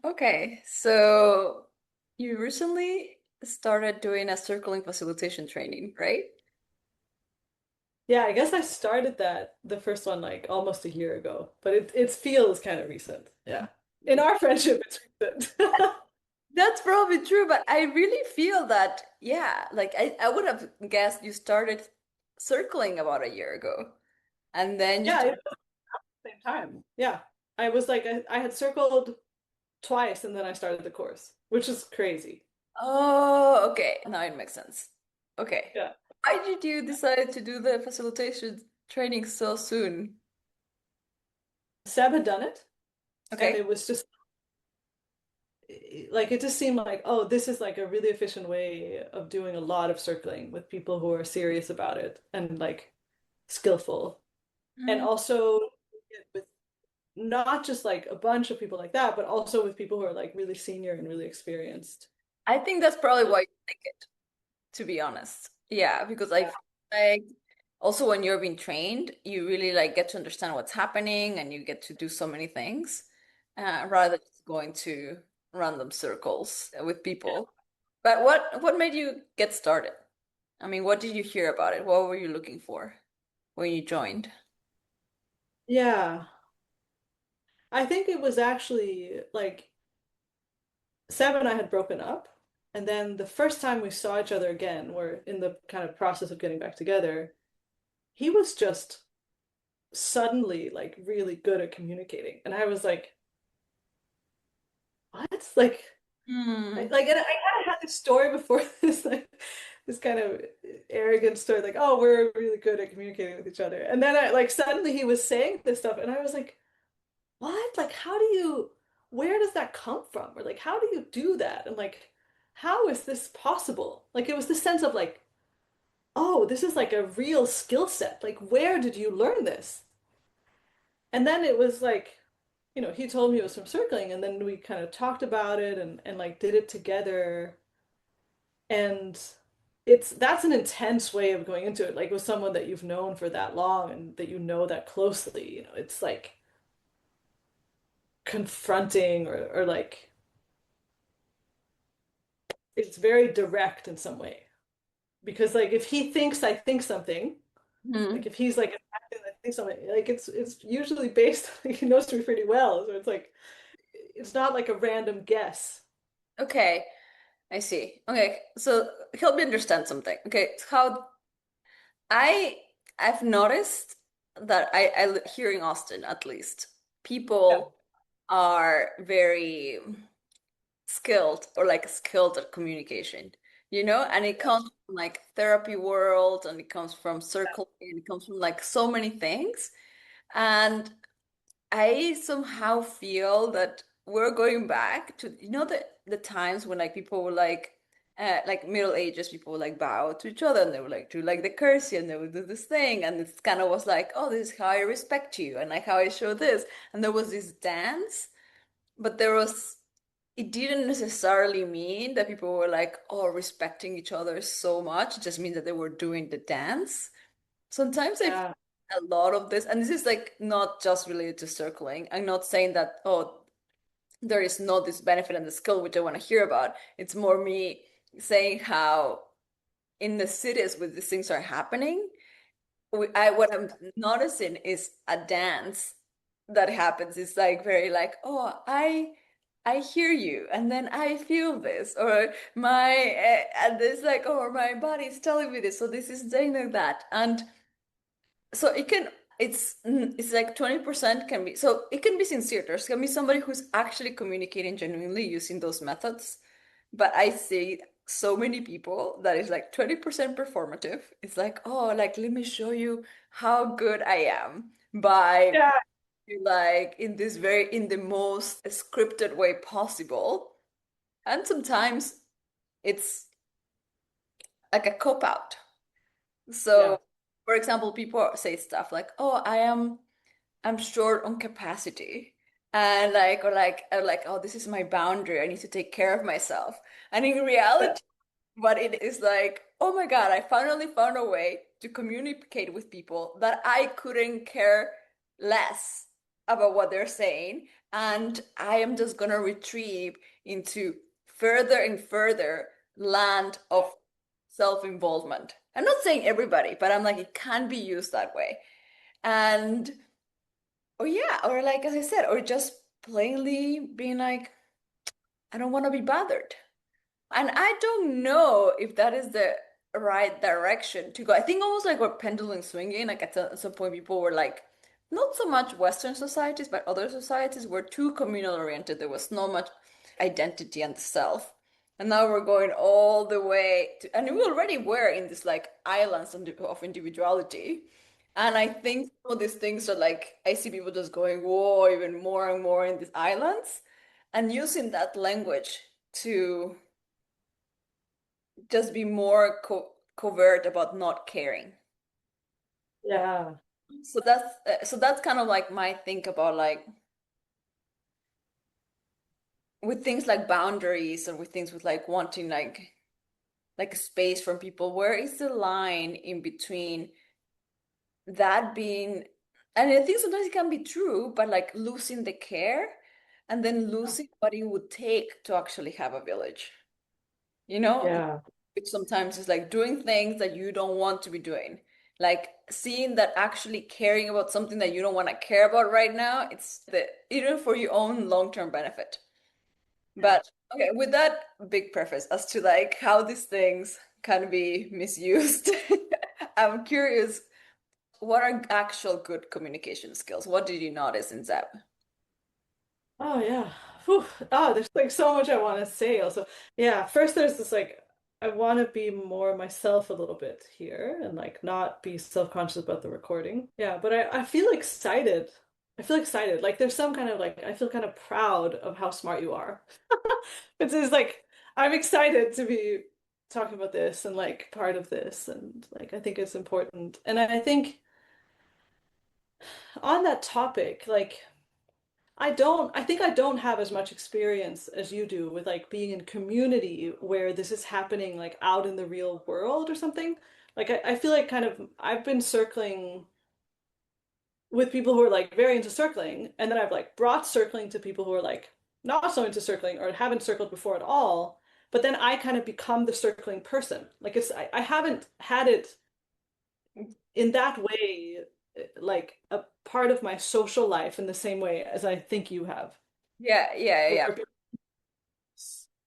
Okay, so you recently started doing a circling facilitation training, right? Yeah, I guess I started the first one like almost a year ago, but it feels kind of recent. Yeah. In our friendship, it's recent. That's probably true, but I really feel that, yeah, like I would have guessed you started circling about a year ago. And then you Yeah, started, it was the same time. Yeah. I was like I had circled twice and then I started the course, which is crazy. oh, okay, now it makes sense. Okay. Yeah. Why did you decide to do the facilitation training so soon? Seb had done it and Okay. it was just like it just seemed like, oh, this is like a really efficient way of doing a lot of circling with people who are serious about it and like skillful. And Mm. also with not just like a bunch of people like that, but also with people who are like really senior and really experienced. I think that's probably why you like it, to be honest. Yeah, because I Yeah. feel like also when you're being trained, you really like get to understand what's happening and you get to do so many things rather than just going to random circles with people. But what made you get started? I mean, what did you hear about it? What were you looking for when you joined? Yeah. I think it was actually like Sam and I had broken up. And then the first time we saw each other again, we're in the kind of process of getting back together, he was just suddenly like really good at communicating. And I was like, what? Hmm. And I kind of had this story before this, like this kind of arrogant story, like, oh, we're really good at communicating with each other. And then I like suddenly he was saying this stuff, and I was like, what? Like, where does that come from? Or like, how do you do that? And like, how is this possible? Like, it was the sense of like, oh, this is like a real skill set. Like, where did you learn this? And then it was like, he told me it was from circling, and then we kind of talked about it and like did it together. And that's an intense way of going into it, like with someone that you've known for that long and that you know that closely, it's like confronting or like it's very direct in some way. Because like if he thinks I think something, like Hmm. if he's like acting I think something, like it's usually based, he knows me pretty well. So it's like it's not like a random guess. Okay, I see. Okay, so help me understand something. Okay, so how I I've noticed that here in Austin at least, Yeah. people are very skilled at communication, and it Yeah. comes from like therapy world and it comes from circling and it comes from like so many things. And I somehow feel that we're going back to, the times when like people were like Middle Ages, people would like bow to each other and they would like do like the curtsy and they would do this thing. And it's kind of was like, oh, this is how I respect you and like how I show this. And there was this dance, but it didn't necessarily mean that people were like, oh, respecting each other so much. It just means that they were doing the dance. Sometimes I feel Yeah. a lot of this, and this is like not just related to circling. I'm not saying that, oh, there is not this benefit and the skill which I want to hear about. It's more me saying how in the cities where these things are happening, what I'm noticing is a dance that happens. It's like very like, oh, I hear you, and then I feel this, or and it's like, oh, my body is telling me this, so this is saying like that, and so it's like 20% can be, so it can be sincere. There's can be somebody who's actually communicating genuinely using those methods. But I see so many people that is like 20% performative. It's like, oh, like let me show you how good I am by Yeah. like in the most scripted way possible. And sometimes it's like a cop out. Yeah. So, for example, people say stuff like, "Oh, I'm short on capacity." And or like, oh, this is my boundary. I need to take care of myself. And in Yeah. reality, what it is like, oh my God, I finally found a way to communicate with people that I couldn't care less. about what they're saying, and I am just gonna retreat into further and further land of self-involvement. I'm not saying everybody, but I'm like, it can be used that way. And, or yeah, or like, as I said, or just plainly being like, I don't want to be bothered. And I don't know if that is the right direction to go. I think almost like we're pendulum swinging. Like at some point, people were like, not so much Western societies, but other societies were too communal oriented. There was not much identity and self. And now we're going all the way to, and we already were in this like islands of individuality. And I think some of these things are like, I see people just going, whoa, even more and more in these islands and using that language to just be more covert about not caring. Yeah. So that's kind of like my think about like with things like boundaries and with things with like wanting like space from people. Where is the line in between that being, and I think sometimes it can be true, but like losing the care and then losing what it would take to actually have a village, you know? Yeah. Which sometimes is like doing things that you don't want to be doing. Like seeing that actually caring about something that you don't want to care about right now, it's the even for your own long-term benefit. Yeah. But okay, with that big preface as to like how these things can be misused, I'm curious, what are actual good communication skills? What did you notice in Zeb? Oh yeah. Whew. Oh, there's like so much I want to say also. Yeah, first there's this like I want to be more myself a little bit here and like not be self-conscious about the recording. Yeah, but I feel excited. I feel excited. Like there's some kind of like I feel kind of proud of how smart you are. It's just like I'm excited to be talking about this and like part of this and like I think it's important. And I think on that topic, like I think I don't have as much experience as you do with like being in community where this is happening like out in the real world or something. Like I feel like kind of I've been circling with people who are like very into circling, and then I've like brought circling to people who are like not so into circling or haven't circled before at all. But then I kind of become the circling person. Like I haven't had it in that way, like a part of my social life in the same way as I think you have. Yeah, yeah, yeah. Where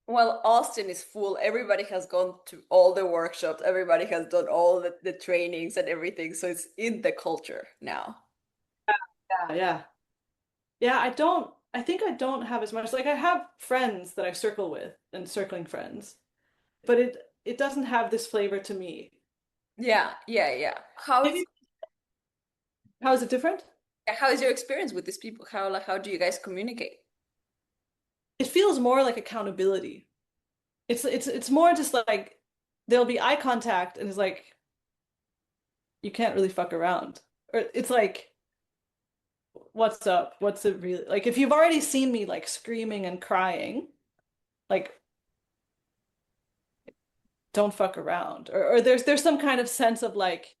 Well, Austin is full. Everybody has gone to all the workshops. Everybody has done all the trainings and everything. So it's in the culture now. yeah, yeah. Yeah, I think I don't have as much. Like I have friends that I circle with and circling friends, but it doesn't have this flavor to me. Yeah, yeah, yeah. How's Maybe how is it different? how is your experience with these people? How do you guys communicate? It feels more like accountability. It's more just like there'll be eye contact and it's like you can't really fuck around. Or it's like what's up? What's it really like if you've already seen me like screaming and crying, like don't fuck around. Or there's some kind of sense of like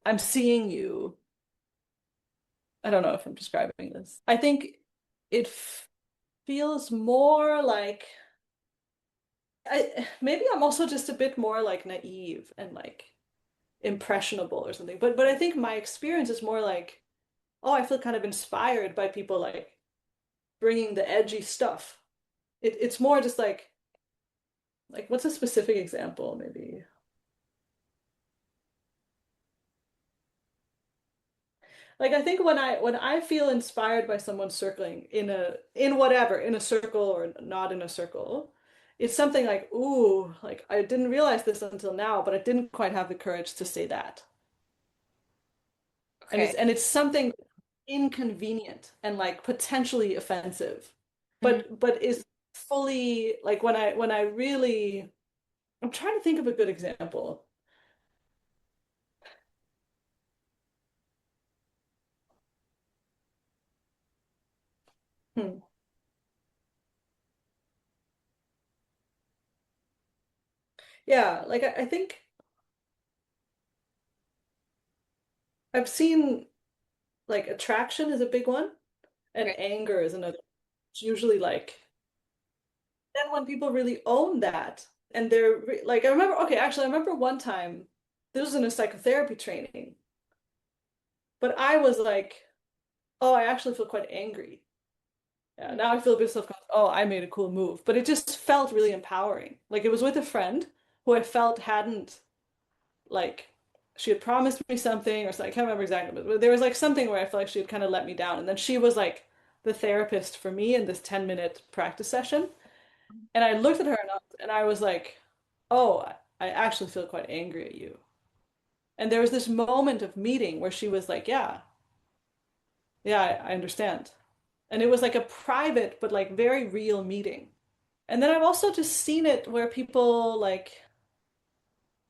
I'm seeing you. I don't know if I'm describing this. I think it feels more like maybe I'm also just a bit more like naive and like impressionable or something. But I think my experience is more like, oh, I feel kind of inspired by people like bringing the edgy stuff. It's more just like what's a specific example maybe? Like I think when I feel inspired by someone circling in whatever, in a circle or not in a circle, it's something like, ooh, like I didn't realize this until now, but I didn't quite have the courage to say that. Okay. And it's something inconvenient and like potentially offensive, Mhm. but is fully like when I really I'm trying to think of a good example. Hmm. Yeah, like I think I've seen. Like attraction is a big one, and Okay. anger is another. It's usually like then when people really own that and they're like I remember okay, actually I remember one time this was in a psychotherapy training, but I was like, oh, I actually feel quite angry. Yeah, now I feel a bit self-conscious. Oh, I made a cool move, but it just felt really empowering. Like it was with a friend who I felt hadn't like she had promised me something or something. I can't remember exactly, but there was like something where I felt like she had kind of let me down, and then she was like the therapist for me in this 10-minute practice session. And I looked at her and I was like, oh, I actually feel quite angry at you. And there was this moment of meeting where she was like, yeah, I understand. And it was like a private, but like very real meeting. And then I've also just seen it where people like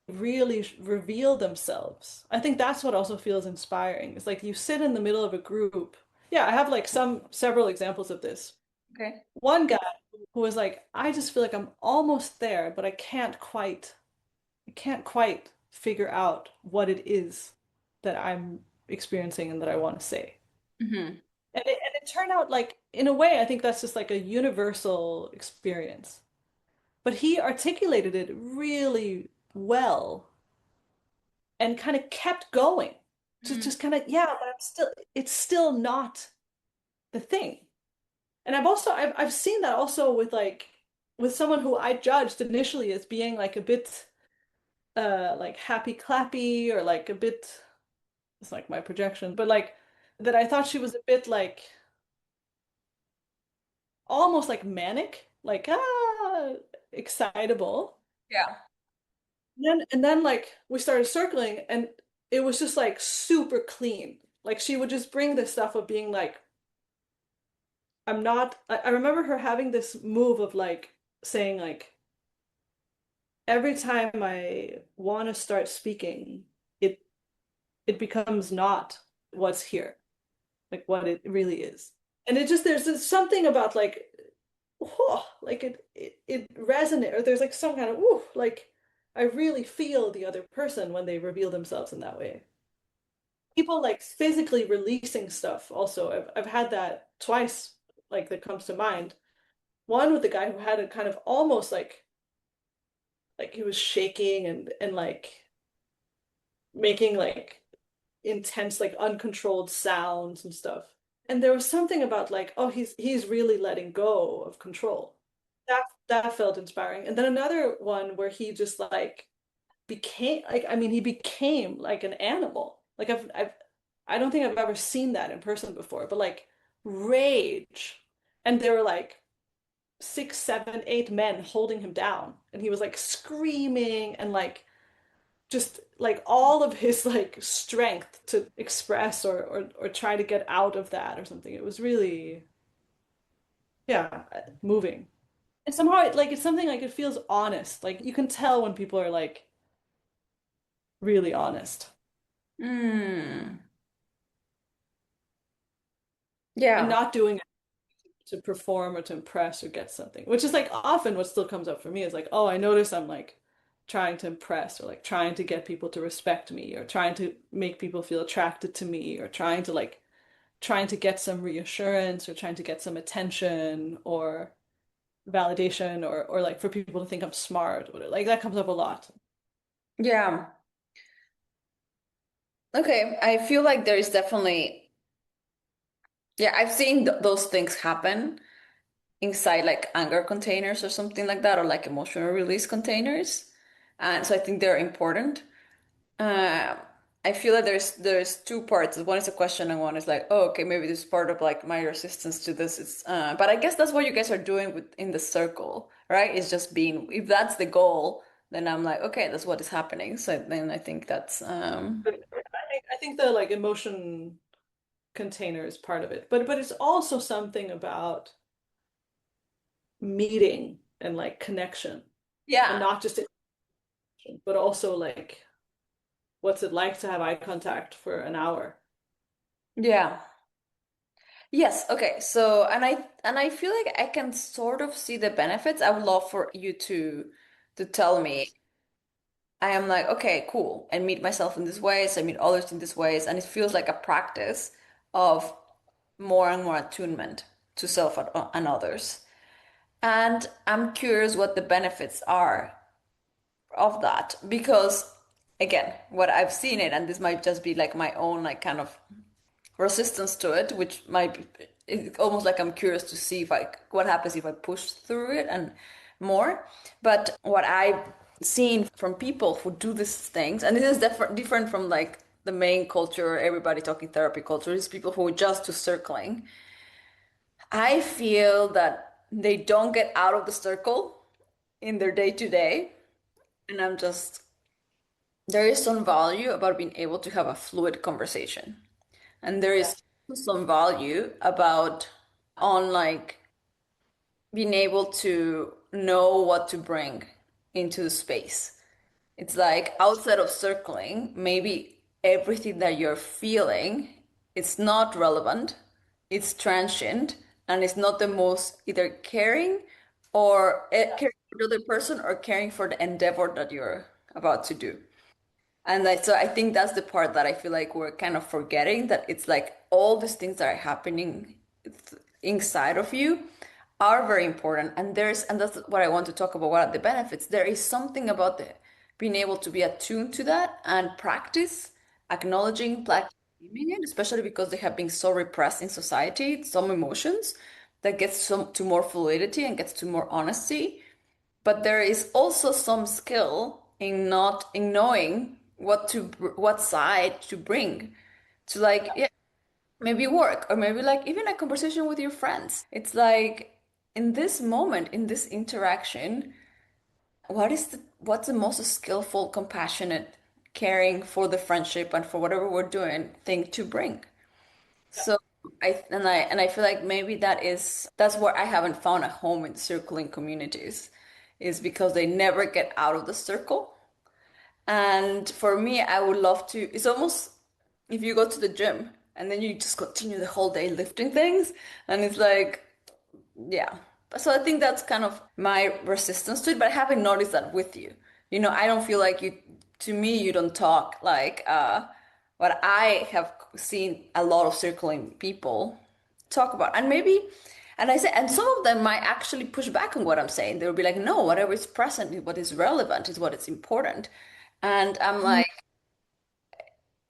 really reveal themselves. I think that's what also feels inspiring. It's like you sit in the middle of a group. Yeah, I have like several examples of this. Okay. One guy who was like, I just feel like I'm almost there, but I can't quite figure out what it is that I'm experiencing and that I want to say. Hmm. And it turned out like, in a way, I think that's just like a universal experience. But he articulated it really well and kind of kept going. Just kind of, yeah, but it's still not the thing. And I've seen that also with like, with someone who I judged initially as being like a bit, like happy clappy or like a bit it's like my projection, but like that I thought she was a bit like almost like manic, like excitable. Yeah. And then like we started circling and it was just like super clean. Like she would just bring this stuff of being like, I'm not I remember her having this move of like saying like every time I want to start speaking, it it becomes not what's here, like what it really is. And it just there's this something about like oh, like it resonates or there's like some kind of ooh, like I really feel the other person when they reveal themselves in that way. People like physically releasing stuff also. I've had that twice, like that comes to mind. One with the guy who had a kind of almost like he was shaking and like making like intense like uncontrolled sounds and stuff. And there was something about like, oh, he's really letting go of control. That felt inspiring. And then another one where he just like became like I mean he became like an animal. Like I don't think I've ever seen that in person before, but like rage. And there were like 6, 7, 8 men holding him down. And he was like screaming and like just like all of his like strength to express or try to get out of that or something. It was really, yeah, moving. And somehow it's something like it feels honest. Like you can tell when people are like really honest Mm. and Yeah. not doing it to perform or to impress or get something, which is like often what still comes up for me is like, oh, I notice I'm like trying to impress or like trying to get people to respect me or trying to make people feel attracted to me or trying to get some reassurance or trying to get some attention or validation or like for people to think I'm smart or like that comes up a lot. Yeah. Okay. I feel like there is definitely, yeah, I've seen th those things happen inside like anger containers or something like that, or like emotional release containers. And so I think they're important. Uh, I feel that there's two parts. One is a question, and one is like, oh, okay, maybe this is part of like my resistance to this. But I guess that's what you guys are doing with in the circle, right? It's just being, if that's the goal, then I'm like, okay, that's what is happening. So then I think that's But I think the like emotion container is part of it, but it's also something about meeting and like connection and yeah, not just interaction, but also like what's it like to have eye contact for an hour? yeah. Yes, okay. So and I feel like I can sort of see the benefits. I would love for you to tell me. I am like, okay, cool. I meet myself in these ways, I meet others in these ways, and it feels like a practice of more and more attunement to self and others. And I'm curious what the benefits are of that because again, what I've seen it, and this might just be like my own like kind of resistance to it, which might be it's almost like I'm curious to see if I what happens if I push through it and more. But what I've seen from people who do these things, and this is different from like the main culture, everybody talking therapy culture, is people who just do circling. I feel that they don't get out of the circle in their day to day, and I'm just there is some value about being able to have a fluid conversation. And there Yeah. is some value about on like being able to know what to bring into the space. It's like outside of circling, maybe everything that you're feeling, it's not relevant, it's transient, and it's not the most either caring or caring for the other person or caring for the endeavor that you're about to do. And so I think that's the part that I feel like we're kind of forgetting that it's like all these things that are happening inside of you are very important. And that's what I want to talk about. What are the benefits? There is something about the being able to be attuned to that and practice acknowledging, naming it, especially because they have been so repressed in society, some emotions that gets some to more fluidity and gets to more honesty, but there is also some skill in not in knowing what side to bring to like yeah, maybe work or maybe like even a conversation with your friends. It's like in this moment, in this interaction, what's the most skillful, compassionate, caring for the friendship and for whatever we're doing thing to bring. So I feel like maybe that's where I haven't found a home in circling communities, is because they never get out of the circle. And for me, I would love to. It's almost if you go to the gym and then you just continue the whole day lifting things, and it's like yeah. So I think that's kind of my resistance to it, but I haven't noticed that with you. I don't feel like to me, you don't talk like what I have seen a lot of circling people talk about. And I say, and some of them might actually push back on what I'm saying. They'll be like, no, whatever is present, what is relevant is what is important. And I'm Mhm. like,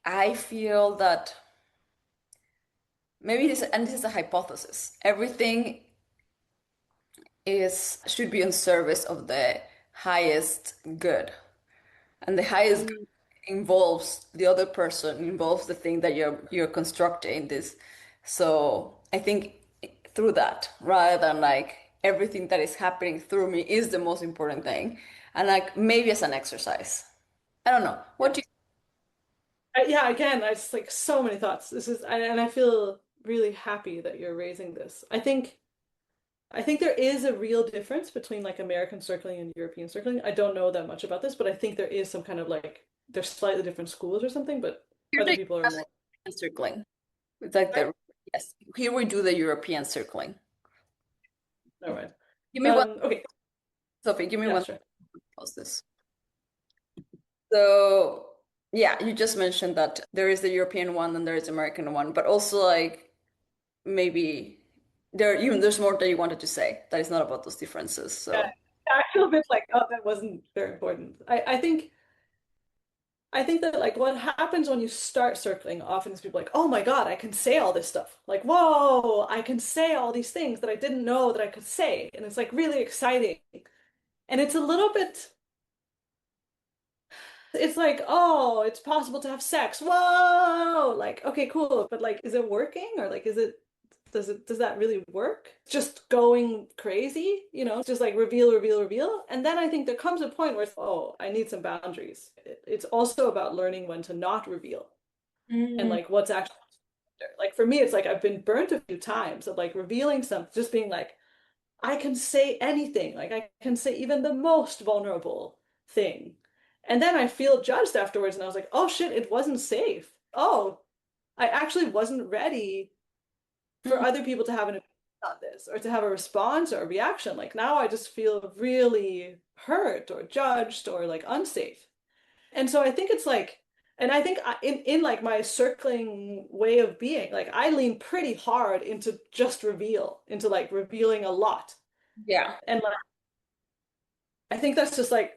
I feel that and this is a hypothesis, everything is should be in service of the highest good. And the highest good Mm. involves the other person, involves the thing that you're constructing this. So I think through that, rather than like everything that is happening through me is the most important thing. And like maybe as an exercise. I don't know. What Yeah. do you Yeah, again, I just like so many thoughts. And I feel really happy that you're raising this. I think there is a real difference between like American circling and European circling. I don't know that much about this, but I think there is some kind of like there's slightly different schools or something, but Here other they people are have more. the circling. It's like Right? the yes. Here we do the European circling. No, right. Give me one, Okay. Sophie, give me Yeah, one sure. pause this. So, yeah, you just mentioned that there is the European one and there is the American one, but also like maybe there's more that you wanted to say that is not about those differences. Yeah, So, I feel a bit like, oh, that wasn't very important. I think that like what happens when you start circling often is people like, oh my God, I can say all this stuff. Like, whoa, I can say all these things that I didn't know that I could say. And it's like really exciting. And it's a little bit, it's like, oh, it's possible to have sex. Whoa! Like, okay, cool. But like, is it working? Or like, does that really work? Just going crazy, just like reveal, reveal, reveal. And then I think there comes a point where it's, oh, I need some boundaries. It's also about learning when to not reveal and mm, like what's actually there. Like for me, it's like I've been burnt a few times of like revealing something, just being like, I can say anything. Like I can say even the most vulnerable thing. And then I feel judged afterwards, and I was like, oh shit, it wasn't safe. Oh, I actually wasn't ready for mm, other people to have an opinion on this or to have a response or a reaction. Like now I just feel really hurt or judged or like unsafe. And so I think it's like And I think in like my circling way of being, like I lean pretty hard into just reveal, into like revealing a lot. Yeah. And like I think that's just like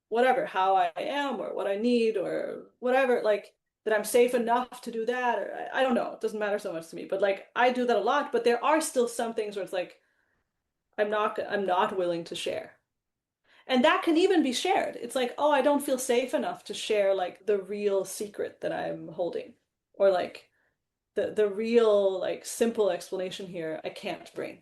whatever, how I am or what I need or whatever, like that I'm safe enough to do that, or I don't know. It doesn't matter so much to me. But like I do that a lot, but there are still some things where it's like I'm not willing to share. And that can even be shared. It's like, oh, I don't feel safe enough to share like the real secret that I'm holding. Or like the real like simple explanation here I can't bring.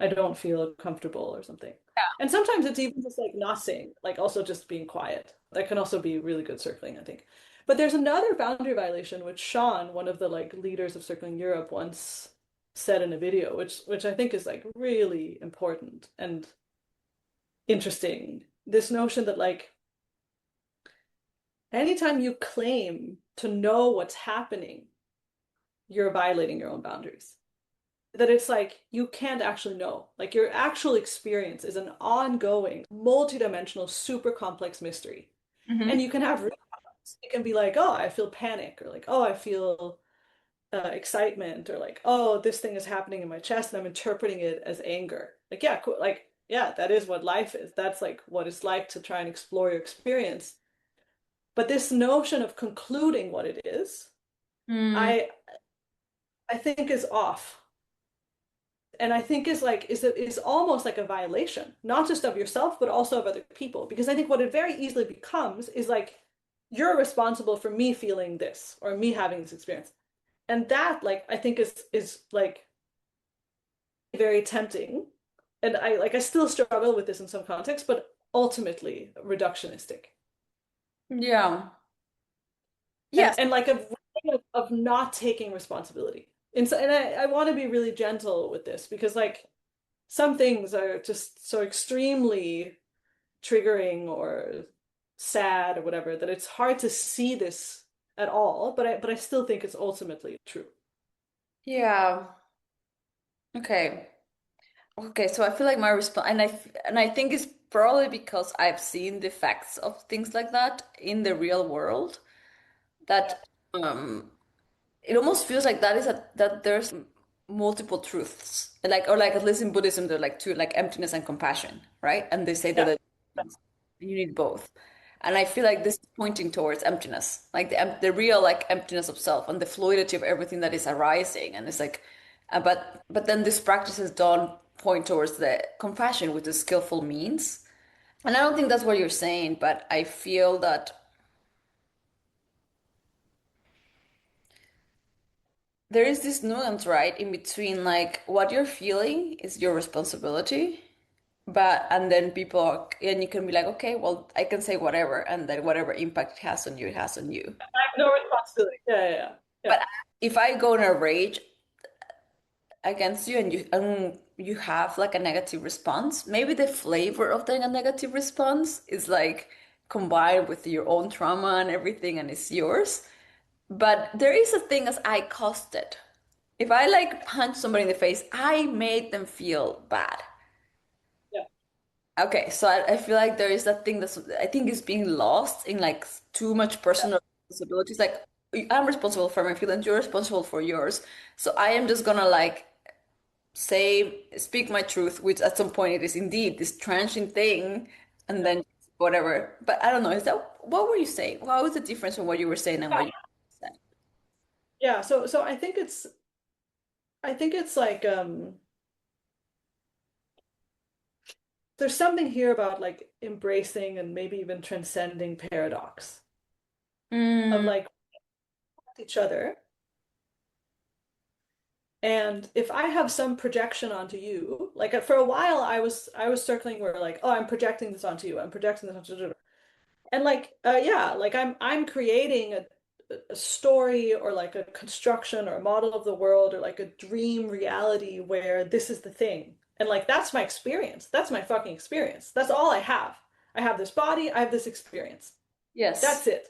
I don't feel comfortable or something. And sometimes it's even just like not saying, like also just being quiet. That can also be really good circling, I think. But there's another boundary violation which Sean, one of the like leaders of Circling Europe, once said in a video, which I think is like really important and interesting. This notion that like anytime you claim to know what's happening, you're violating your own boundaries. That it's like you can't actually know. Like your actual experience is an ongoing, multidimensional, super complex mystery. And Hmm. you can have it can be like, oh, I feel panic, or like, oh, I feel excitement, or like, oh, this thing is happening in my chest and I'm interpreting it as anger. Like, yeah, cool. Like, yeah, that is what life is. That's like what it's like to try and explore your experience. But this notion of concluding what it is, Mm. I I think is off. And I think is almost like a violation, not just of yourself, but also of other people. Because I think what it very easily becomes is like you're responsible for me feeling this or me having this experience. And that like I think is like very tempting. And I still struggle with this in some contexts, but ultimately reductionistic. Yeah. And Yes. and like a way of not taking responsibility. And I want to be really gentle with this because like some things are just so extremely triggering or sad or whatever that it's hard to see this at all, but I still think it's ultimately true. Yeah. Okay. Okay, so I feel like my response, and I think it's probably because I've seen the effects of things like that in the real world Yeah. that it almost feels like that there's multiple truths. Like or like at least in Buddhism there're like two like emptiness and compassion, right? And they say that Yeah. you need both. And I feel like this is pointing towards emptiness, like the real like emptiness of self and the fluidity of everything that is arising. And it's like, but then these practices don't point towards the compassion with the skillful means. And I don't think that's what you're saying, but I feel that there is this nuance, right, in between like what you're feeling is your responsibility, but and then people are, and you can be like, okay, well, I can say whatever, and then whatever impact it has on you, it has on you. I have no responsibility. Yeah, yeah, yeah. But if I go in a rage against you and you have like a negative response, maybe the flavor of the negative response is like combined with your own trauma and everything, and it's yours. But there is a thing as I caused it. If I like punch somebody in the face, I made them feel bad. Yeah, Okay, so I feel like there is that thing that's I think is being lost in like too much yeah, personal responsibilities. Like I'm responsible for my feelings, you're responsible for yours. So I am just gonna like speak my truth, which at some point it is indeed this trenching thing, and yeah. then whatever. But I don't know, is that what were you saying? What was the difference from what you were saying and Yeah. what you said? Yeah, so I think it's like there's something here about like embracing and maybe even transcending paradox of Mm, like each other. And if I have some projection onto you, like for a while I was circling where like, oh, I'm projecting this onto you. I'm projecting this onto you. And like yeah, like I'm creating a story or like a construction or a model of the world or like a dream reality where this is the thing. And like that's my experience. That's my fucking experience. That's all I have. I have this body, I have this experience. yes. That's it.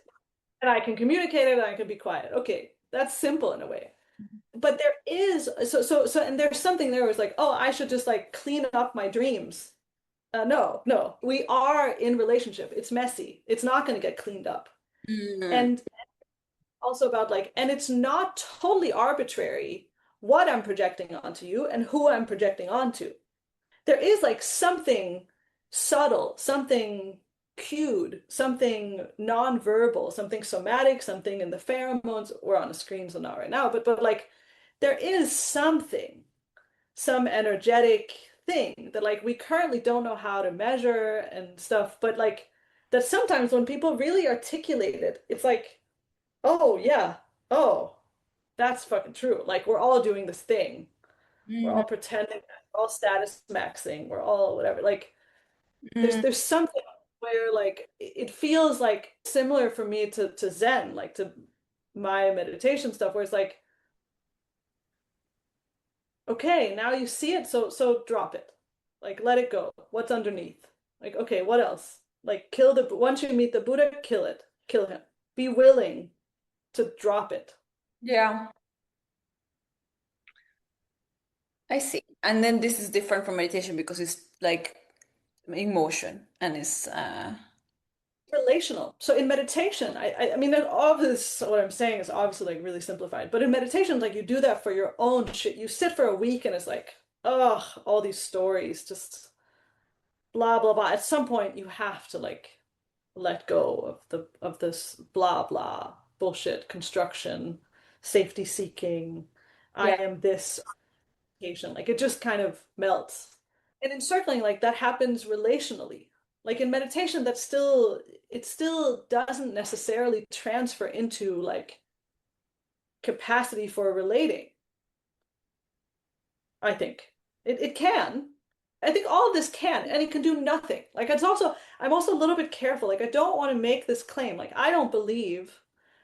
And I can communicate it and I can be quiet. Okay, that's simple in a way. But there is so and there's something there was like, oh, I should just like clean up my dreams. No, no. We are in relationship. It's messy. It's not going to get cleaned up. Mm, And also about like, and it's not totally arbitrary what I'm projecting onto you and who I'm projecting onto. There is like something subtle, something cued, something non-verbal, something somatic, something in the pheromones. We're on a screen, so not right now, but like there is something, some energetic thing that like we currently don't know how to measure and stuff, but like that sometimes when people really articulate it, it's like, oh yeah, oh, that's fucking true. Like we're all doing this thing. We're Mm, all pretending, we're all status maxing, we're all whatever. Like mm, there's something where like it feels like similar for me to Zen, like to my meditation stuff, where it's like, okay, now you see it, so drop it. Like let it go. What's underneath? Like, okay, what else? Like kill the once you meet the Buddha, kill it. Kill him. Be willing to drop it. yeah, I see. And then this is different from meditation because it's like emotion and it's Relational. So in meditation, I mean, all this, what I'm saying is obviously like really simplified, but in meditation, like you do that for your own shit. You sit for a week and it's like, oh, all these stories, just blah, blah, blah. At some point, you have to like let go of this blah, blah, bullshit construction, safety seeking. I yeah. am this patient. Like it just kind of melts. And in circling, like that happens relationally. Like in meditation, that's still, it still doesn't necessarily transfer into like capacity for relating, I think. It can. I think all of this can, and it can do nothing. Like it's also, I'm also a little bit careful. Like I don't want to make this claim. Like I don't believe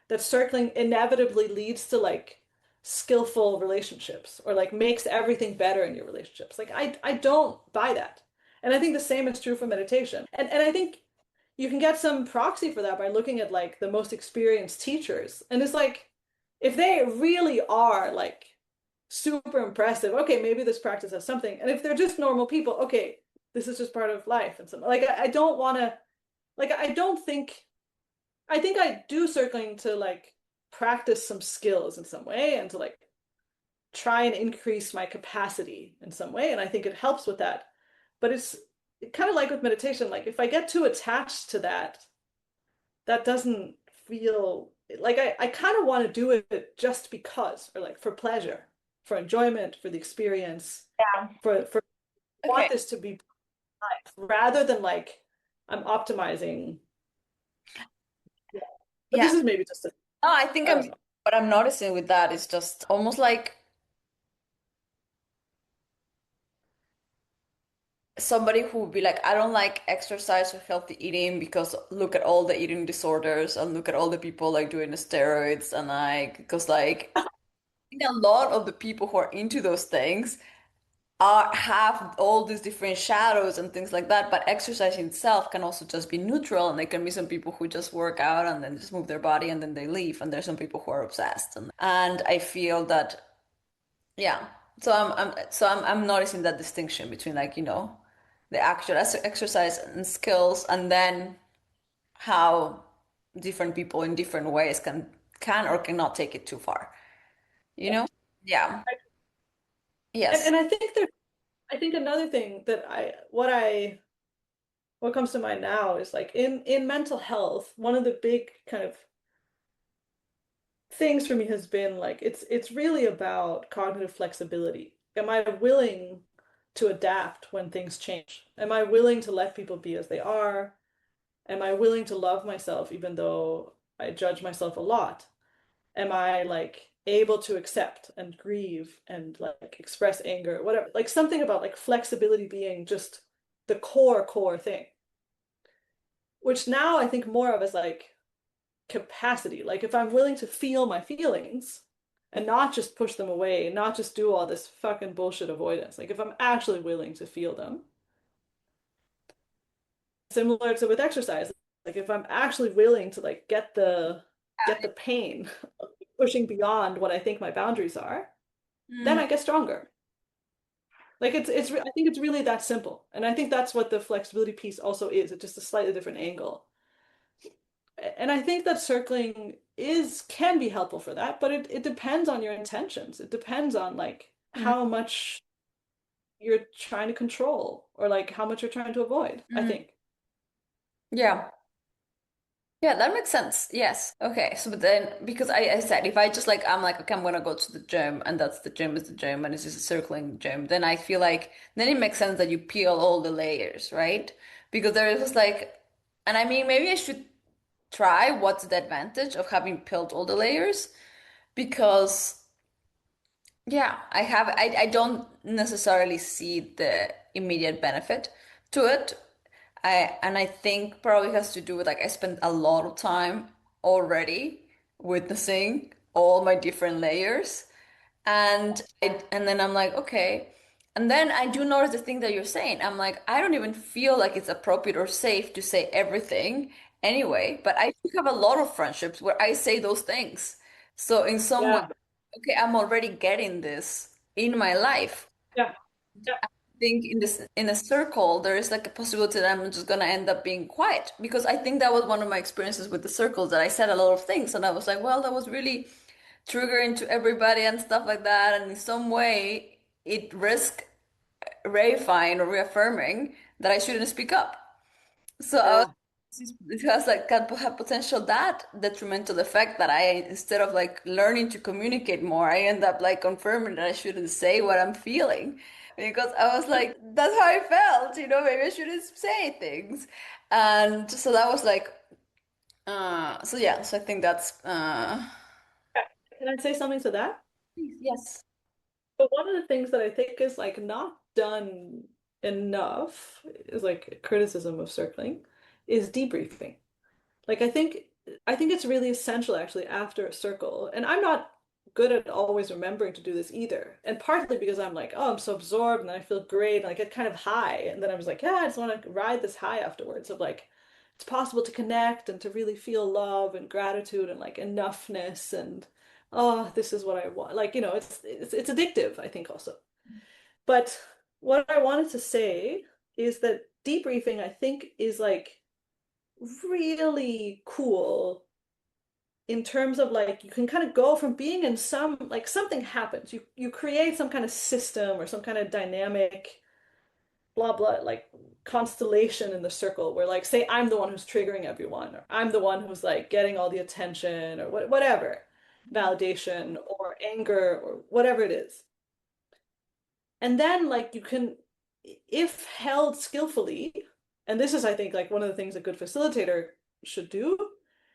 that circling inevitably leads to like skillful relationships or like makes everything better in your relationships. Like I don't buy that. And I think the same is true for meditation. And I think you can get some proxy for that by looking at like the most experienced teachers. And it's like if they really are like super impressive. Okay, maybe this practice has something. And if they're just normal people, okay, this is just part of life and something. Like I don't want to like I don't think I think I do circling to like practice some skills in some way and to like try and increase my capacity in some way. And I think it helps with that. But it's kind of like with meditation, like if I get too attached to that, that doesn't feel like I kind of want to do it just because, or like for pleasure, for enjoyment, for the experience, Yeah. for Okay. want this to be life rather than like I'm optimizing. Yeah. But Yeah. this is maybe just a, No, I think I don't know. what I'm noticing with that is just almost like somebody who would be like, I don't like exercise or healthy eating because look at all the eating disorders and look at all the people like doing the steroids and like because like I think a lot of the people who are into those things are have all these different shadows and things like that. But exercise itself can also just be neutral, and there can be some people who just work out and then just move their body and then they leave, and there's some people who are obsessed. And I feel that yeah. So I'm noticing that distinction between like, the actual exercise and skills and then how different people in different ways can or cannot take it too far. You know? Yeah. Yes. And I think there I think another thing that what comes to mind now is like in mental health, one of the big kind of things for me has been like it's really about cognitive flexibility. Am I willing to adapt when things change? Am I willing to let people be as they are? Am I willing to love myself even though I judge myself a lot? Am I like able to accept and grieve and like express anger, whatever? Like something about like flexibility being just the core thing, which now I think more of as like capacity. Like if I'm willing to feel my feelings and not just push them away, not just do all this fucking bullshit avoidance. Like if I'm actually willing to feel them, similar to with exercise, like if I'm actually willing to like get the pain of pushing beyond what I think my boundaries are, then Mm. I get stronger. Like I think it's really that simple. And I think that's what the flexibility piece also is. It's just a slightly different angle. And I think that circling is can be helpful for that, but it depends on your intentions. It depends on like Mhm. how much you're trying to control or like how much you're trying to avoid, I Mhm. think. Yeah. Yeah, that makes sense. Yes. Okay. So, but then, because I said, if I just like, I'm like, okay, I'm gonna go to the gym and that's the gym is the gym and it's just a circling gym, then I feel like, then it makes sense that you peel all the layers, right? Because there is just like, and I mean, maybe I should try what's the advantage of having peeled all the layers because, yeah, I don't necessarily see the immediate benefit to it. And I think probably has to do with like I spent a lot of time already witnessing all my different layers. And then I'm like, okay. And then I do notice the thing that you're saying. I'm like, I don't even feel like it's appropriate or safe to say everything anyway, but I do have a lot of friendships where I say those things. So in some way, Yeah. okay, I'm already getting this in my life. Yeah. Yeah. Think in a circle, there is like a possibility that I'm just gonna end up being quiet because I think that was one of my experiences with the circles that I said a lot of things and I was like, well, that was really triggering to everybody and stuff like that, and in some way it risked reifying or reaffirming that I shouldn't speak up. So I was, Yeah. it has like can have potential that detrimental effect that I instead of like learning to communicate more, I end up like confirming that I shouldn't say what I'm feeling because I was like, that's how I felt, maybe I shouldn't say things. And so that was like, so yeah, so I think that's, Can I say something to that? yes. But one of the things that I think is like not done enough is like criticism of circling is debriefing. Like I think it's really essential actually after a circle. And I'm not good at always remembering to do this either. And partly because I'm like, oh, I'm so absorbed and then I feel great and I get kind of high. And then I was like, yeah, I just want to ride this high afterwards of like it's possible to connect and to really feel love and gratitude and like enoughness and oh, this is what I want. Like, it's addictive, I think also. But what I wanted to say is that debriefing, I think, is like really cool in terms of like you can kind of go from being in some like something happens. You create some kind of system or some kind of dynamic blah blah like constellation in the circle where like say I'm the one who's triggering everyone or I'm the one who's like getting all the attention or whatever validation or anger or whatever it is. And then like you can, if held skillfully, and this is I think like one of the things a good facilitator should do,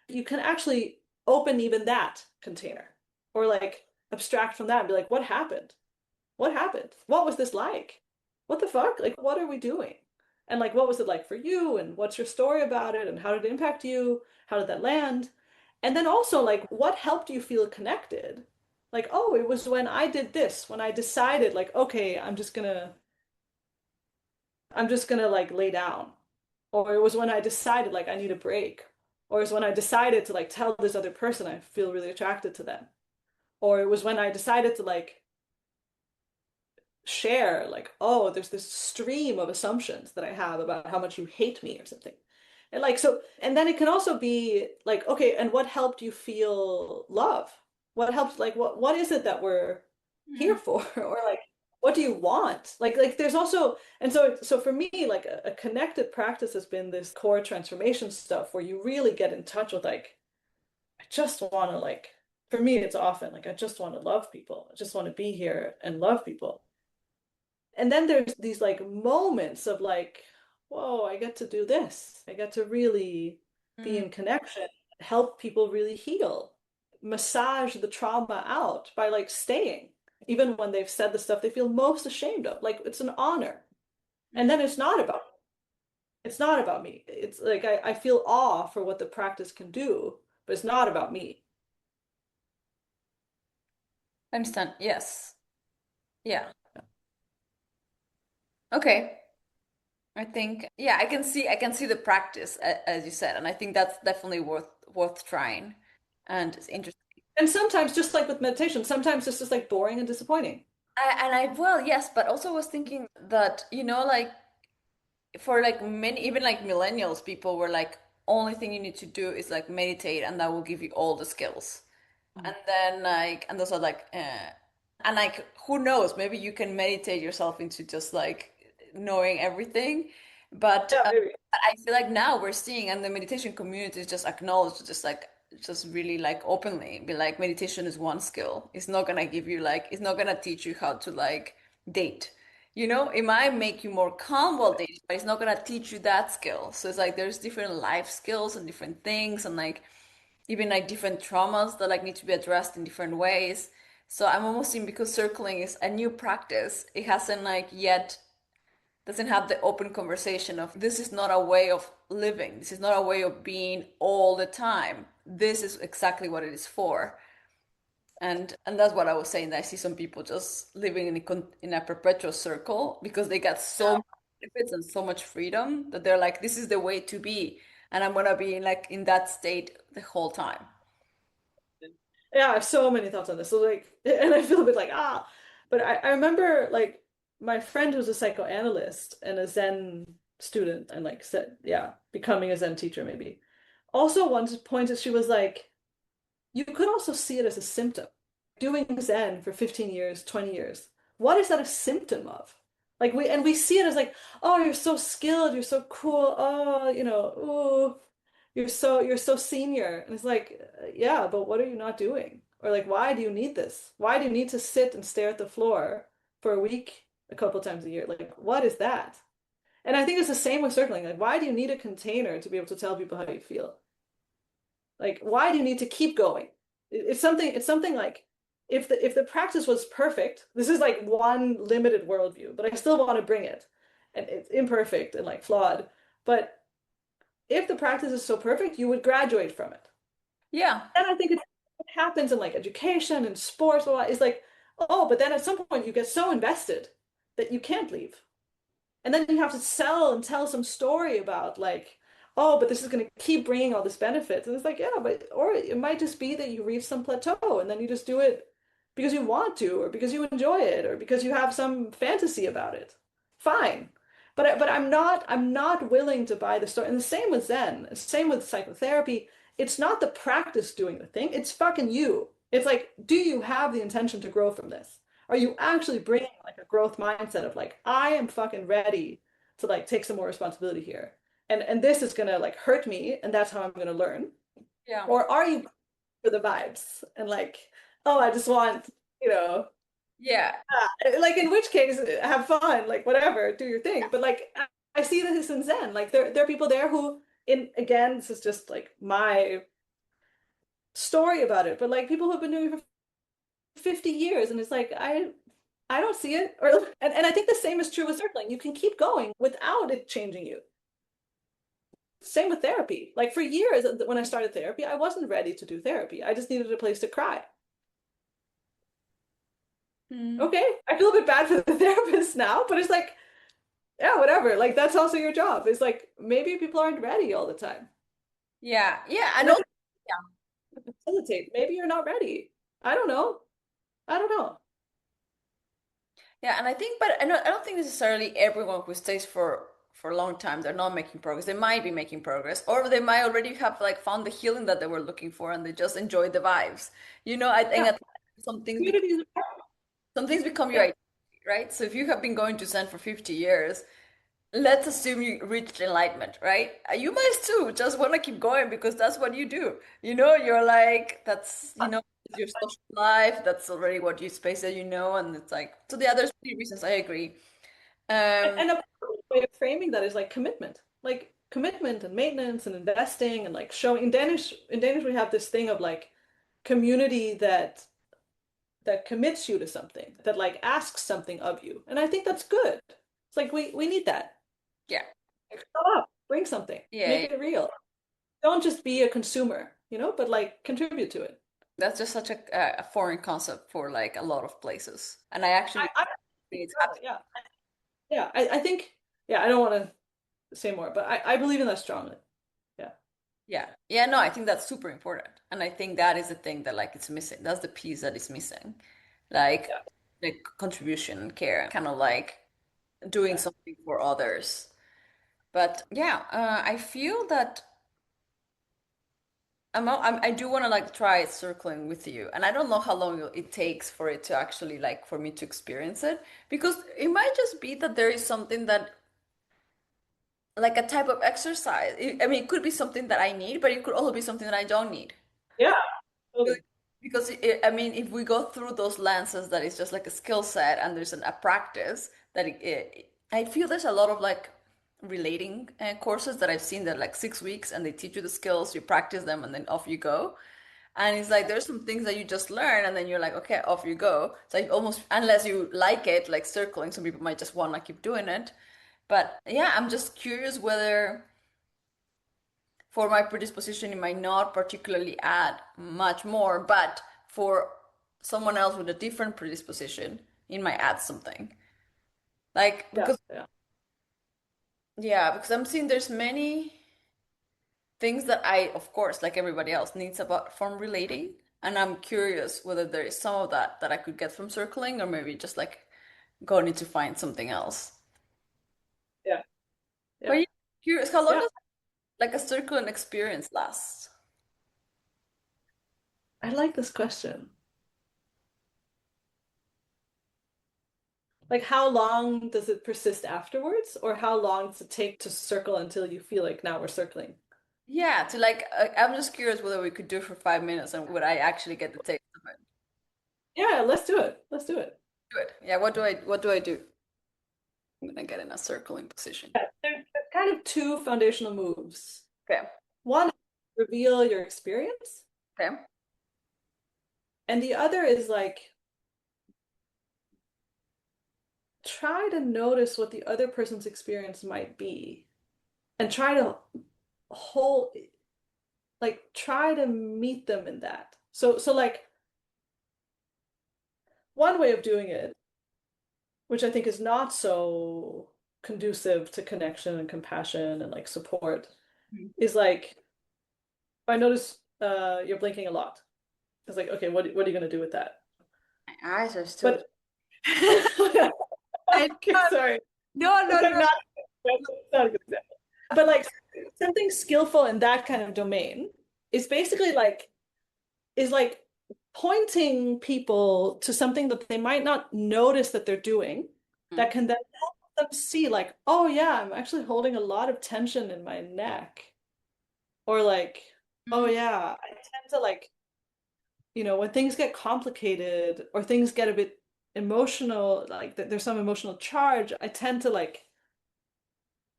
you can actually open even that container or like abstract from that and be like, what happened? What happened? What was this like? What the fuck? Like, what are we doing? And like, what was it like for you? And what's your story about it? And how did it impact you? How did that land? And then also, like, what helped you feel connected? Like, oh, it was when I did this, when I decided, like, okay, I'm just gonna like lay down. Or it was when I decided, like, I need a break. Or it was when I decided to like tell this other person I feel really attracted to them. Or it was when I decided to like share like, oh, there's this stream of assumptions that I have about how much you hate me or something. And like so, and then it can also be like, okay, and what helped you feel love? What helped like what is it that we're here Mhm. for? Or like what do you want? Like there's also and so for me, like a connected practice has been this core transformation stuff where you really get in touch with like, I just want to like for me it's often like I just want to love people. I just want to be here and love people. And then there's these like moments of like, whoa, I get to do this. I get to really be Mhm. in connection, help people really heal, massage the trauma out by like staying, even when they've said the stuff they feel most ashamed of. Like it's an honor. And then it's not about me. It's like I feel awe for what the practice can do, but it's not about me. I understand. Yes. Yeah. Okay. I think, yeah, I can see the practice as you said, and I think that's definitely worth trying. And it's interesting. And sometimes, just like with meditation, sometimes it's just like boring and disappointing. Well, yes, but also was thinking that, like for like many, even like millennials, people were like only thing you need to do is like meditate and that will give you all the skills. Mhm. And then like, and those are like, and like, who knows? Maybe you can meditate yourself into just like knowing everything. But Yeah, maybe. I feel like now we're seeing, and the meditation community is just acknowledged, just like, just really like openly be like, meditation is one skill. It's not gonna give you like, it's not gonna teach you how to like date. You know, it might make you more calm while dating, but it's not gonna teach you that skill. So it's like there's different life skills and different things, and like even like different traumas that like need to be addressed in different ways. So I'm almost seeing, because circling is a new practice, it hasn't like yet doesn't have the open conversation of this is not a way of living. This is not a way of being all the time. This is exactly what it is for. And that's what I was saying. That I see some people just living in a perpetual circle because they got so Yeah. many benefits and so much freedom that they're like, this is the way to be, and I'm gonna be like in that state the whole time. Yeah, I have so many thoughts on this. So like, and I feel a bit like, but I remember like my friend who's a psychoanalyst and a Zen student and like said, yeah, becoming a Zen teacher maybe. Also once pointed, she was like, you could also see it as a symptom. Doing Zen for 15 years, 20 years. What is that a symptom of? Like we see it as like, oh, you're so skilled, you're so cool. Oh, ooh, you're so senior. And it's like, yeah, but what are you not doing? Or like, why do you need this? Why do you need to sit and stare at the floor for a week, a couple times a year? Like, what is that? And I think it's the same with circling. Like, why do you need a container to be able to tell people how you feel? Like, why do you need to keep going? It's something like if the practice was perfect, this is like one limited worldview, but I still want to bring it. And it's imperfect and like flawed. But if the practice is so perfect, you would graduate from it. Yeah. And I think it happens in like education and sports a lot. It's like, oh, but then at some point you get so invested that you can't leave. And then you have to sell and tell some story about like, oh, but this is going to keep bringing all this benefits. And it's like, yeah, but or it might just be that you reach some plateau and then you just do it because you want to, or because you enjoy it, or because you have some fantasy about it. Fine. But I'm not willing to buy the story. And the same with Zen, same with psychotherapy. It's not the practice doing the thing. It's fucking you. It's like, do you have the intention to grow from this? Are you actually bringing like a growth mindset of like, I am fucking ready to like take some more responsibility here. And this is gonna like hurt me, and that's how I'm gonna learn. Yeah. Or are you for the vibes and like, oh, I just want, Yeah. like in which case have fun, like whatever, do your thing. But like I see this in Zen. Like there are people there who in again, this is just like my story about it, but like people who've been doing it for 50 years and it's like I don't see it. Or and I think the same is true with circling. You can keep going without it changing you. Same with therapy. Like for years when I started therapy, I wasn't ready to do therapy. I just needed a place to cry. Mm. Okay, I feel a bit bad for the therapist now, but it's like, yeah, whatever. Like that's also your job. It's like maybe people aren't ready all the time. Yeah. Yeah. I And then don't. Yeah. facilitate. Maybe you're not ready. I don't know. I don't know. Yeah, and I think, but I don't think necessarily everyone who stays for a long time, they're not making progress. They might be making progress, or they might already have like found the healing that they were looking for, and they just enjoy the vibes. You know, I think Yeah, some things become, community is some things become your yeah. identity, right? So if you have been going to Zen for 50 years, let's assume you reached enlightenment, right? You might too just want to keep going because that's what you do. You know, you're like, that's, your social life, that's already what you space that you know, and it's like, so yeah, there's many reasons. I agree. Um, And a way of framing that is like commitment and maintenance and investing and like showing in Danish we have this thing of like community that commits you to something, that like asks something of you. And I think that's good. It's like we need that. yeah, Like, show up, bring something, yeah, make yeah. it real. Don't just be a consumer, but like contribute to it. That's just such a foreign concept for like a lot of places, and I I, actually I think it's happening. yeah. Yeah, I think yeah, I don't want to say more, but I believe in that strongly. Yeah. Yeah, yeah, no, I think that's super important, and I think that is the thing that like it's missing. That's the piece that is missing, like Yeah. the contribution and care, kind of like doing Yeah. something for others. But yeah, I feel that. I do want to like try circling with you, and I don't know how long it takes for it to actually like for me to experience it, because it might just be that there is something that like a type of exercise. I mean, it could be something that I need, but it could also be something that I don't need. Yeah, totally. Because I mean, if we go through those lenses, that is just like a skill set, and there's a practice that I feel there's a lot of like relating courses that I've seen that are like 6 weeks, and they teach you the skills, you practice them, and then off you go. And it's like there's some things that you just learn, and then you're like, okay, off you go. So I almost, unless you like it, like circling, some people might just want to keep doing it. But yeah, I'm just curious whether for my predisposition, it might not particularly add much more, but for someone else with a different predisposition, it might add something. Like, Yeah, because, yeah. yeah, because I'm seeing there's many things that I, of course, like everybody else, needs about from relating. And I'm curious whether there is some of that that I could get from circling, or maybe just like go need to find something else. Yeah, But yeah, yeah, curious, how long yeah. does like a circling experience last? I like this question. Like, how long does it persist afterwards, or how long does it take to circle until you feel like now we're circling? Yeah, to like, I'm just curious whether we could do it for 5 minutes and would I actually get the taste of it? Yeah, let's do it. Let's do it. Good. Yeah, what do I do? I'm gonna get in a circling position. Yeah, there's kind of two foundational moves. Okay. One, reveal your experience, Okay. and the other is like try to notice what the other person's experience might be and try to hold like try to meet them in that. So like one way of doing it, which I think is not so conducive to connection and compassion and like support, Mhm. is like I notice you're blinking a lot. It's like, okay, what are you gonna do with that? My eyes are still. But I okay, sorry. no, It's no, like no. not a good example. But like something skillful in that kind of domain is basically like is like pointing people to something that they might not notice that they're doing Mm. that can then help them see like, oh yeah, I'm actually holding a lot of tension in my neck. Or like, oh Mm. yeah, I tend to like, when things get complicated or things get a bit emotional, like there's some emotional charge, I tend to like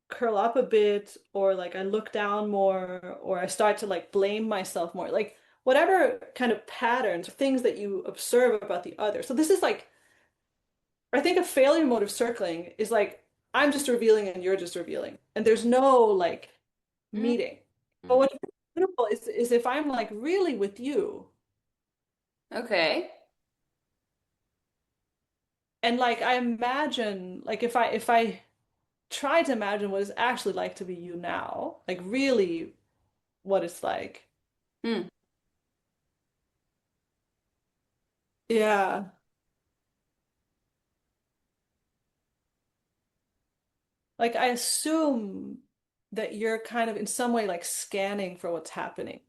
curl up a bit or like I look down more or I start to like blame myself more. Like whatever kind of patterns or things that you observe about the other. So this is like I think a failure mode of circling is like I'm just revealing and you're just revealing. And there's no like Mm. meeting. But Mm. what's beautiful is if I'm like really with you Okay. and like I imagine like if I try to imagine what it's actually like to be you now, like really what it's like. Mm. Yeah. Like I assume that you're kind of in some way like scanning for what's happening.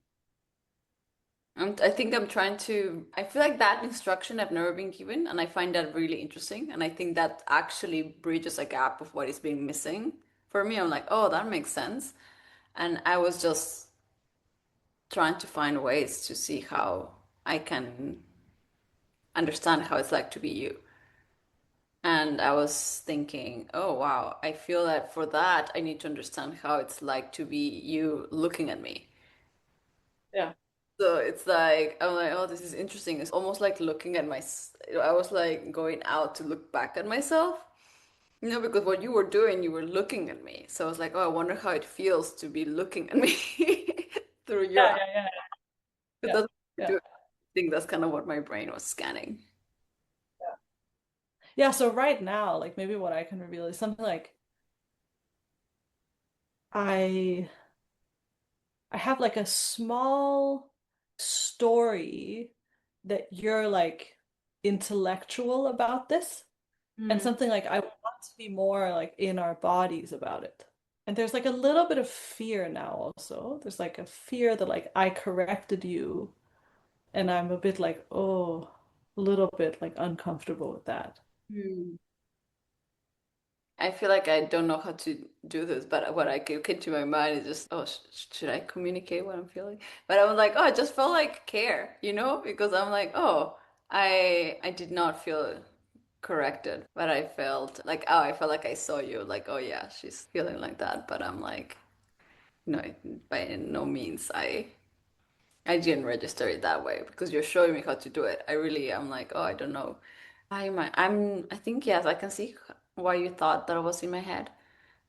I think I'm trying to. I feel like that instruction I've never been given, and I find that really interesting. And I think that actually bridges a gap of what is being missing for me. I'm like, oh, that makes sense. And I was just trying to find ways to see how I can understand how it's like to be you. And I was thinking, oh wow, I feel that for that I need to understand how it's like to be you looking at me. Yeah. So it's like I'm like, oh, this is interesting. It's almost like looking at I was like going out to look back at myself. Because what you were doing, you were looking at me. So I was like, oh, I wonder how it feels to be looking at me through your Yeah, eyes. yeah, yeah, But yeah, that's what you're yeah, doing. I think that's kind of what my brain was scanning. yeah. Yeah, so right now, like maybe what I can reveal is something like I I have like a small story that you're like intellectual about this and Mm. something like I want to be more like in our bodies about it. And there's like a little bit of fear now also. There's like a fear that like I corrected you and I'm a bit like, oh, a little bit like uncomfortable with that. Hmm. I feel like I don't know how to do this, but what I get into my mind is just, oh, sh should I communicate what I'm feeling? But I was like, oh, I just felt like care, you know, because I'm like, oh, I did not feel corrected, but I felt like, oh, I felt like I saw you, like, oh yeah, she's feeling like that, but I'm like, no, by no means I didn't register it that way because you're showing me how to do it. I really am like, oh, I don't know. I think yes, I can see why you thought that was in my head.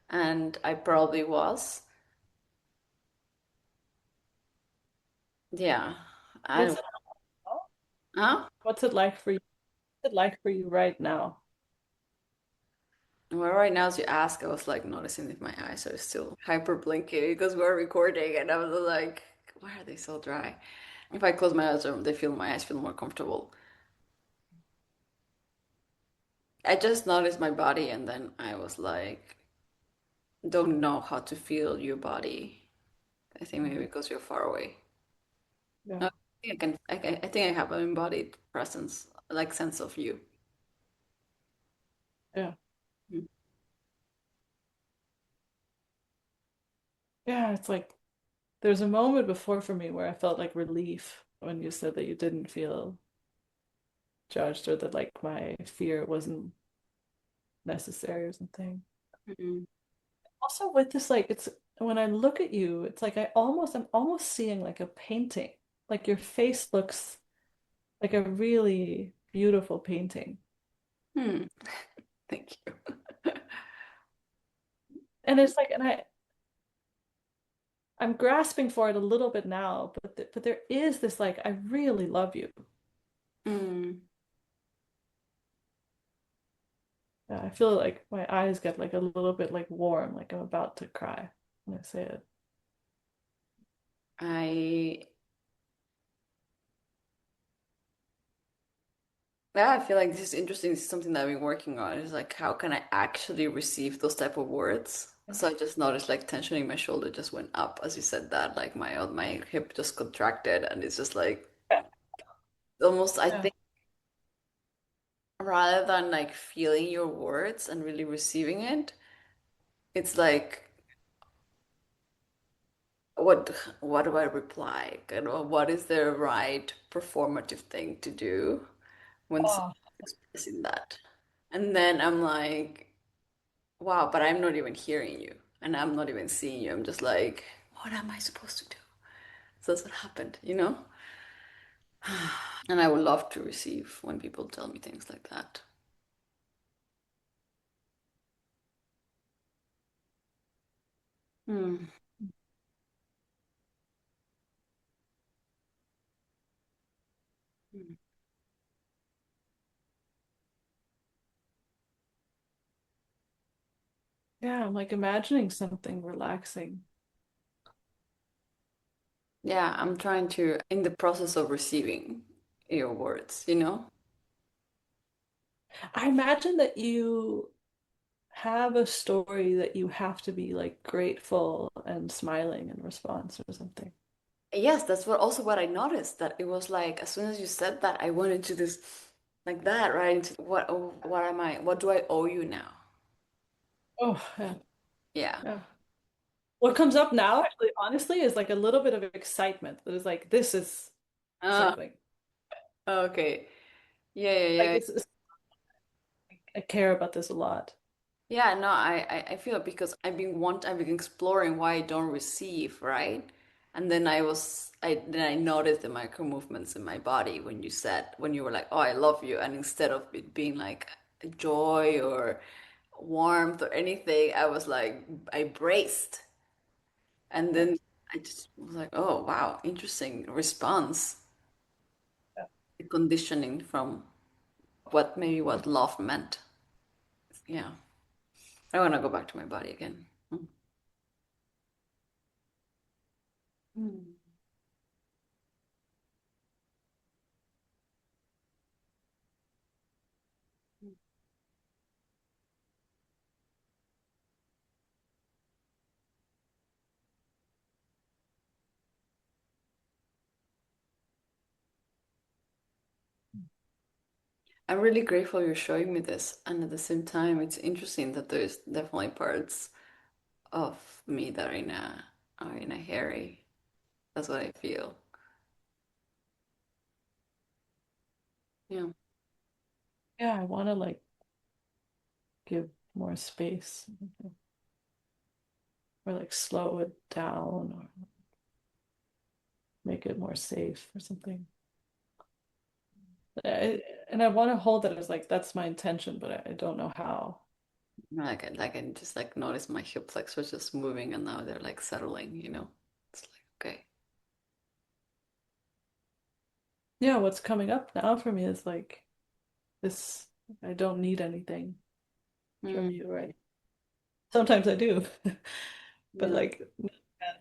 And I probably was. Yeah. I What's it, huh? what's it like for you? What's it like for you right now? Well, right now, as you ask, I was like noticing if my eyes are still hyper blinking because we're recording, and I was like, why are they so dry? If I close my eyes, they feel my eyes feel more comfortable. I just noticed my body, and then I was like, don't know how to feel your body. I think maybe because you're far away. Yeah, No, I think I have an embodied presence, like sense of you. yeah, Mm. yeah. It's like there's a moment before for me where I felt like relief when you said that you didn't feel judged or that like my fear wasn't necessary or something. Mm. Also with this, like it's when I look at you, it's like I'm almost seeing like a painting. Like your face looks like a really beautiful painting. Hmm. Thank you. And it's like, I'm grasping for it a little bit now, but there is this like, I really love you. Mm. I feel like my eyes get like a little bit like warm, like I'm about to cry when I say it. I Yeah, I feel like this is interesting. This is something that I've been working on. Is like how can I actually receive those type of words? So I just noticed like tension in my shoulder just went up as you said that. Like my hip just contracted and it's just like Yeah, almost I yeah. think rather than like feeling your words and really receiving it, it's like what what do I reply? You know, what is the right performative thing to do when someone's Oh, expressing that? And then I'm like, wow, but I'm not even hearing you and I'm not even seeing you. I'm just like, what am I supposed to do? So that's what happened, you know? And I would love to receive when people tell me things like that. Hmm. yeah, I'm like imagining something relaxing. Yeah, I'm trying to, in the process of receiving your words, you know? I imagine that you have a story that you have to be like grateful and smiling in response or something. Yes, that's what also what I noticed that it was like as soon as you said that, I went into this like that, right? Into what oh, what am I? What do I owe you now? Oh, yeah, Yeah. yeah. What comes up now, actually, honestly, is like a little bit of excitement. That is like, this is Uh, something. okay. Yeah, yeah, Like yeah. I care about this a lot. Yeah, no, I feel it because I've been exploring why I don't receive, right? And then then I noticed the micro movements in my body when you were like, oh, I love you, and instead of it being like joy or warmth or anything, I was like I braced. And Yeah, then I just was like, oh wow, interesting response. yeah. The conditioning from what maybe what love meant. Yeah. I want to go back to my body again. Mm. I'm really grateful you're showing me this, and at the same time, it's interesting that there's definitely parts of me that are in a hairy. That's what I feel. Yeah. Yeah, I want to like give more space or like slow it down or make it more safe or something. I, and I want to hold it as like that's my intention, but I don't know how. Like I just like notice my hip flexors just moving, and now they're like settling. It's like okay. Yeah, what's coming up now for me is like this, I don't need anything from Mm, you, right? Sometimes I do, but yeah. like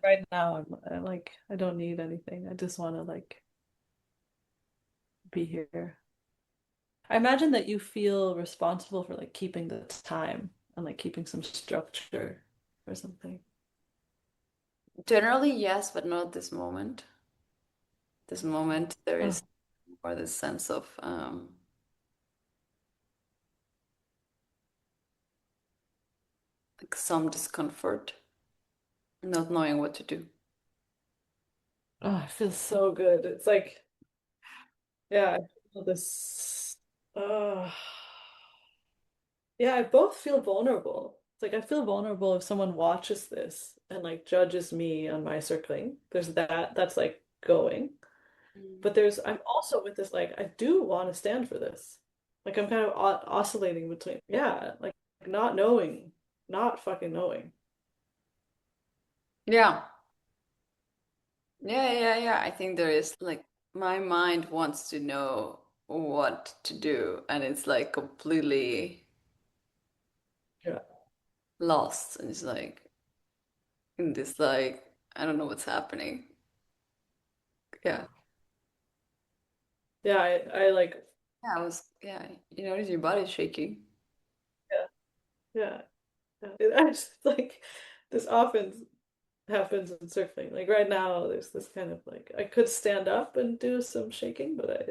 right now I'm like I don't need anything. I just want to like be here. I imagine that you feel responsible for like keeping the time and like keeping some structure or something. Generally, yes, but not this moment. This moment, there Oh, is more this sense of like some discomfort, not knowing what to do. oh, it feels so good. It's like, yeah, I feel this. Uh, yeah, I both feel vulnerable. It's like I feel vulnerable if someone watches this and like judges me on my circling. There's that's like going. Mm. But I'm also with this, like, I do want to stand for this. Like, I'm kind of oscillating between, yeah, like not knowing, not fucking knowing. Yeah. Yeah, yeah, yeah. I think there is like my mind wants to know what to do, and it's like completely Yeah. lost. And it's like in this like I don't know what's happening. Yeah. Yeah, I like, Yeah, yeah, you notice your body's shaking. yeah, yeah, yeah. I just like, this often happens in surfing. Like, right now, there's this kind of like, I could stand up and do some shaking, but I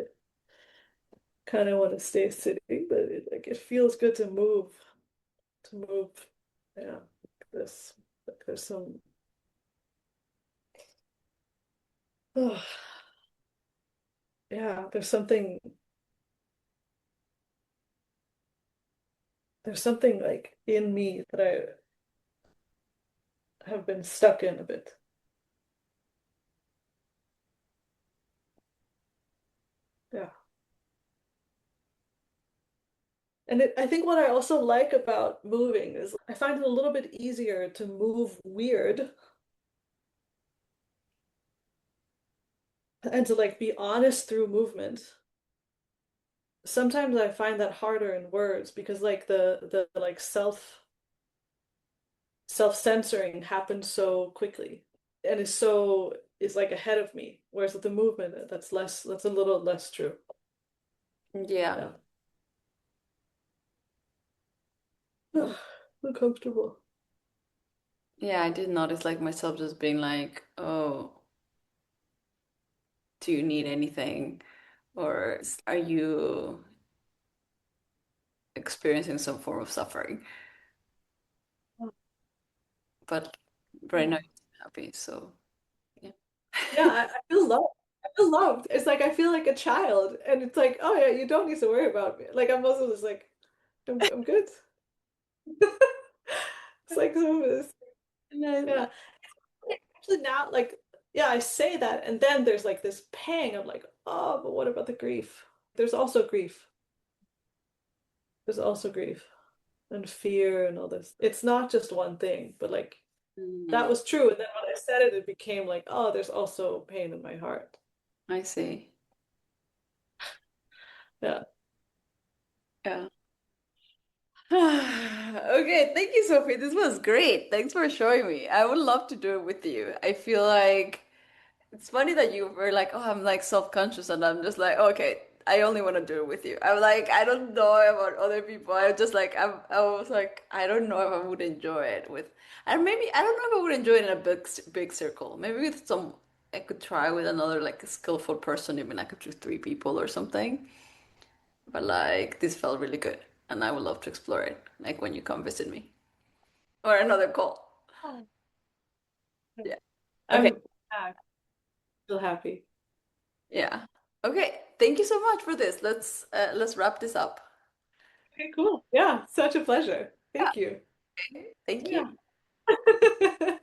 kind of want to stay sitting. But it feels good to move, to move. Yeah, this, like, there's some. Yeah, there's something like in me that I have been stuck in a bit. Yeah. And I think what I also like about moving is I find it a little bit easier to move weird and to like be honest through movement. Sometimes I find that harder in words because like the like self-censoring happens so quickly and is like ahead of me. Whereas with the movement, that's a little less true. Yeah. Yeah. Uncomfortable. Yeah, I did notice like myself just being like, oh, do you need anything? Or are you experiencing some form of suffering? But right now you're happy, so yeah. Yeah, I feel loved. I feel loved. It's like I feel like a child, and it's like, oh yeah, you don't need to worry about me. Like I'm also just like, I'm good. It's like some of this. No, Yeah. Actually now, like, yeah, I say that, and then there's like this pang of like, oh, but what about the grief? There's also grief. There's also grief and fear and all this. It's not just one thing, but like that mm, was true. And then when I said it, it became like, oh, there's also pain in my heart. I see. Yeah. Yeah. Okay, thank you, Sophie. This was great. Thanks for showing me. I would love to do it with you. I feel like it's funny that you were like, oh, I'm like self-conscious, and I'm just like, okay, I only want to do it with you. I'm like, I don't know about other people. I just like, I was like, I don't know if I would enjoy it with, and maybe I don't know if I would enjoy it in a big circle. Maybe with some, I could try with another like skillful person, even I could choose three people or something. but like this felt really good, and I would love to explore it, like when you come visit me or another call. Oh. Yeah. Okay. I'm still happy. Yeah. Okay. Thank you so much for this. Let's wrap this up. Okay, cool. Yeah, such a pleasure. Yeah. Thank you. Okay. Thank you. Yeah.